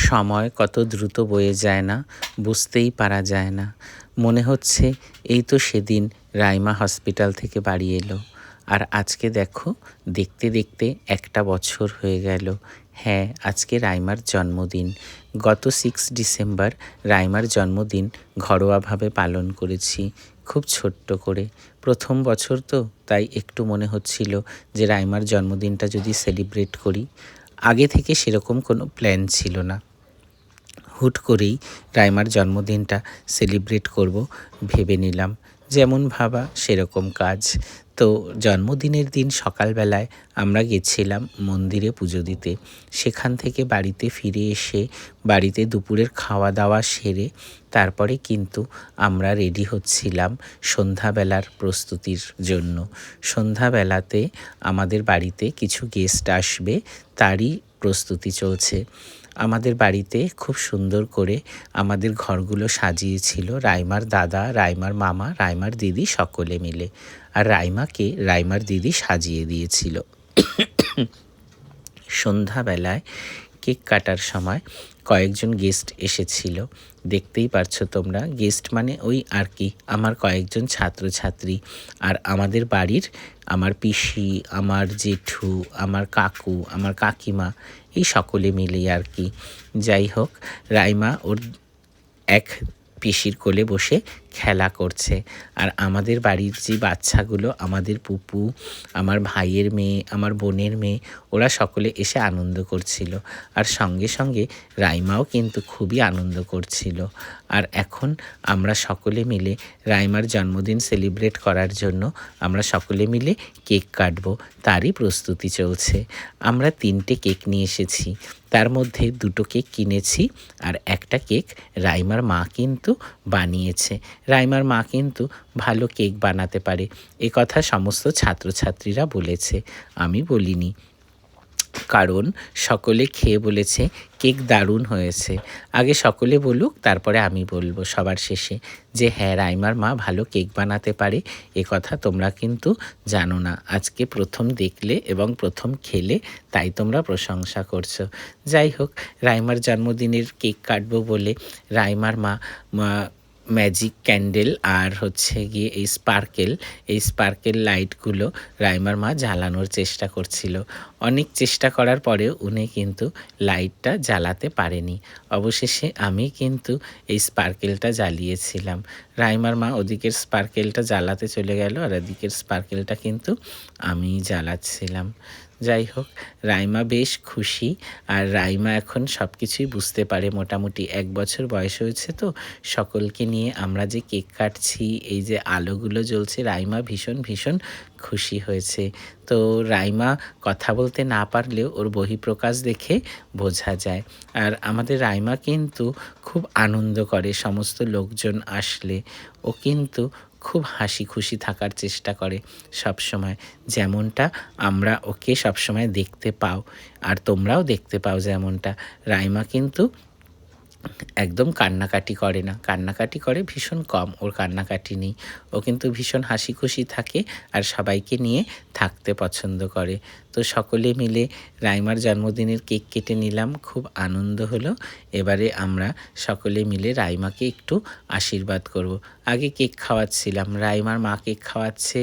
সময় কত দ্রুত বয়ে যায় না, বুঝতেই পারা যায় না। মনে হচ্ছে এই তো সেদিন রাইমা হসপিটাল থেকে বাড়ি এলো, আর আজকে দেখো দেখতে দেখতে 1টা বছর হয়ে গেল। হ্যাঁ, আজকে রাইমার জন্মদিন। গত 6 ডিসেম্বর রাইমার জন্মদিন ঘরোয়াভাবে পালন করেছি, খুব ছোট্ট করে। প্রথম বছর তো, তাই একটু মনে হচ্ছিল যে রাইমার জন্মদিনটা যদি সেলিব্রেট করি। আগে থেকে সেরকম কোনো প্ল্যান ছিল না, হুট করেই রাইমার জন্মদিনটা সেলিব্রেট করব ভেবে নিলাম। যেমন ভাবা সেরকম কাজ। তো জন্মদিনের দিন সকালবেলায় আমরা গেছিলাম মন্দিরে পুজো দিতে। সেখান থেকে বাড়িতে ফিরে এসে বাড়িতে দুপুরের খাওয়া দাওয়া সেরে তারপরে কিন্তু আমরা রেডি হচ্ছিলাম সন্ধ্যাবেলার প্রস্তুতির জন্য। সন্ধ্যাবেলাতে আমাদের বাড়িতে কিছু গেস্ট আসবে, তারই প্রস্তুতি চলছে। আমাদের বাড়িতে খুব সুন্দর করে আমাদের ঘরগুলো সাজিয়েছিল রাইমার দাদা, রাইমার মামা, রাইমার দিদি সকলে মিলে। আর রাইমাকে রাইমার দিদি সাজিয়ে দিয়েছিল। সন্ধ্যাবেলায় কেক কাটার সময় কয়েকজন গেস্ট এসেছিল। দেখতেই পারছো তোমরা, গেস্ট মানে ওই আর কি আমার কয়েকজন ছাত্রছাত্রী। আর আমাদের বাড়ির আমার পিসি, আমার জেঠু, আমার কাকু, আমার কাকিমা, এই সকলে মিলেই আর কি। যাই হোক, রাইমা ওর এক পিসির কোলে বসে খেলা করছে। আর আমাদের বাড়ির যে বাচ্চাগুলো, আমাদের পুপু, আমার ভাইয়ের মেয়ে, আমার বোনের মেয়ে, ওরা সকলে এসে আনন্দ করছিল। আর সঙ্গে সঙ্গে রাইমাও কিন্তু খুবই আনন্দ করছিল। আর এখন আমরা সকলে মিলে রাইমার জন্মদিন সেলিব্রেট করার জন্য আমরা সকলে মিলে কেক কাটবো, তারই প্রস্তুতি চলছে। আমরা 3টে কেক নিয়ে এসেছি, তার মধ্যে 2টো কেক কিনেছি আর একটা কেক রাইমার মা কিন্তু বানিয়েছে। রাইমার মা কিন্তু ভালো কেক বানাতে পারে, এ কথা সমস্ত ছাত্রছাত্রীরা বলেছে, আমি বলিনি। কারণ সকলে খেয়ে বলেছে কেক দারুণ হয়েছে। আগে সকলে বলুক, তারপরে আমি বলবো সবার শেষে যে হ্যাঁ, রাইমার মা ভালো কেক বানাতে পারে। এ কথা তোমরা কিন্তু জানো না, আজকে প্রথম দেখলে এবং প্রথম খেলে, তাই তোমরা প্রশংসা করছো। যাই হোক, রাইমার জন্মদিনের কেক কাটবো বলে রাইমার মা ম্যাজিক ক্যান্ডেল আর হচ্ছে গিয়ে এই স্পার্কেল লাইটগুলো রাইমার মা জ্বালানোর চেষ্টা করছিল। অনেক চেষ্টা করার পরেও উনি কিন্তু লাইটটা জ্বালাতে পারেনি। অবশেষে আমি কিন্তু এই স্পার্কেলটা জ্বালিয়েছিলাম। রাইমার মা ওদিকের স্পার্কেলটা জ্বালাতে চলে গেল, আর ওদিকের স্পার্কেলটা কিন্তু আমিই জ্বালাচ্ছিলাম। যাই হোক, রাইমা বেশ খুশি। আর রাইমা এখন সব কিছুই বুঝতে পারে মোটামুটি। 1 বছর বয়স হয়েছে তো, সকলকে নিয়ে আমরা যে কেক কাটছি, এই যে আলোগুলো জ্বলছে, রাইমা ভীষণ ভীষণ খুশি হয়েছে। তো রাইমা কথা বলতে না পারলেও ওর বহিঃপ্রকাশ দেখে বোঝা যায়। আর আমাদের রাইমা কিন্তু খুব আনন্দ করে সমস্ত লোকজন আসলে। ও কিন্তু খুব হাসি খুশি থাকার চেষ্টা করে সব সময়, যেমনটা আমরা ওকে সবসময় দেখতে পাও আর তোমরাও দেখতে পাও যেমনটা। রাইমা কিন্তু একদম কান্নাকাটি করে না, কান্নাকাটি করে ভীষণ কম, ওর কান্নাকাটি নেই। ও কিন্তু ভীষণ হাসি খুশি থাকে আর সবাইকে নিয়ে থাকতে পছন্দ করে। তো সকলে মিলে রাইমার জন্মদিনের কেক কেটে নিলাম, খুব আনন্দ হলো। এবারে আমরা সকলে মিলে রাইমাকে একটু আশীর্বাদ করব। আগে কেক খাওয়াচ্ছিলাম, রাইমার মা কেক খাওয়াচ্ছে,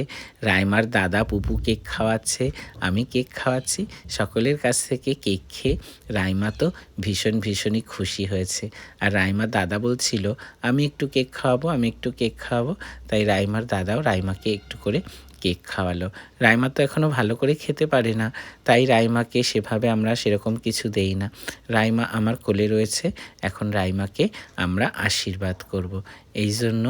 রাইমার দাদা পুপু কেক খাওয়াচ্ছে, আমি কেক খাওয়াচ্ছি। সকলের কাছ থেকে কেক খেয়ে রাইমা তো ভীষণই খুশি হয়েছে। আর রাইমার দাদা বলছিল আমি একটু কেক খাওয়াবো, আমি একটু কেক খাওয়াবো। তাই রাইমার দাদাও রাইমাকে একটু করে কেক খাওয়ালো। রাইমা তো এখনও ভালো করে খেতে পারে না, তাই রাইমাকে সেভাবে আমরা সেরকম কিছু দেই না। রাইমা আমার কোলে রয়েছে, এখন রাইমাকে আমরা আশীর্বাদ করব। এই জন্য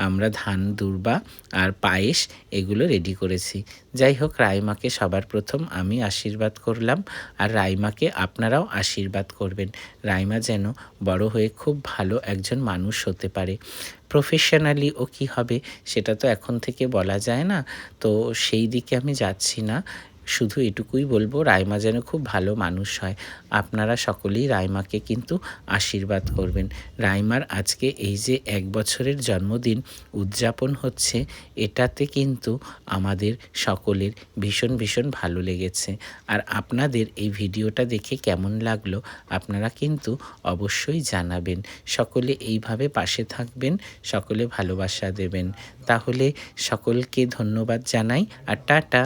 আমরা ধান দূর্বা আর পায়েস এগুলো রেডি করেছি। যাই হোক, রাইমাকে সবার প্রথম আমি আশীর্বাদ করলাম, আর রাইমাকে আপনারাও আশীর্বাদ করবেন। রাইমা যেন বড় হয়ে খুব ভালো একজন মানুষ হতে পারে। প্রফেশনালি ও কী হবে সেটা তো এখন থেকে বলা যায় না, তো সেই দিকে আমি যাচ্ছি না। শুধু এটুকুই বলবো, রাইমা যেন খুব ভালো মানুষ হয়। আপনারা সকলেই রাইমাকে কিন্তু আশীর্বাদ করবেন। রাইমার আজকে এই যে 1 বছরের জন্মদিন উদযাপন হচ্ছে, এটাতে কিন্তু আমাদের সকলের ভীষণ ভীষণ ভালো লেগেছে। আর আপনাদের এই ভিডিওটা দেখে কেমন লাগলো আপনারা কিন্তু অবশ্যই জানাবেন। সকলে এইভাবে পাশে থাকবেন, সকলে ভালোবাসা দেবেন। তাহলে সকলকে ধন্যবাদ জানাই আর টাটা।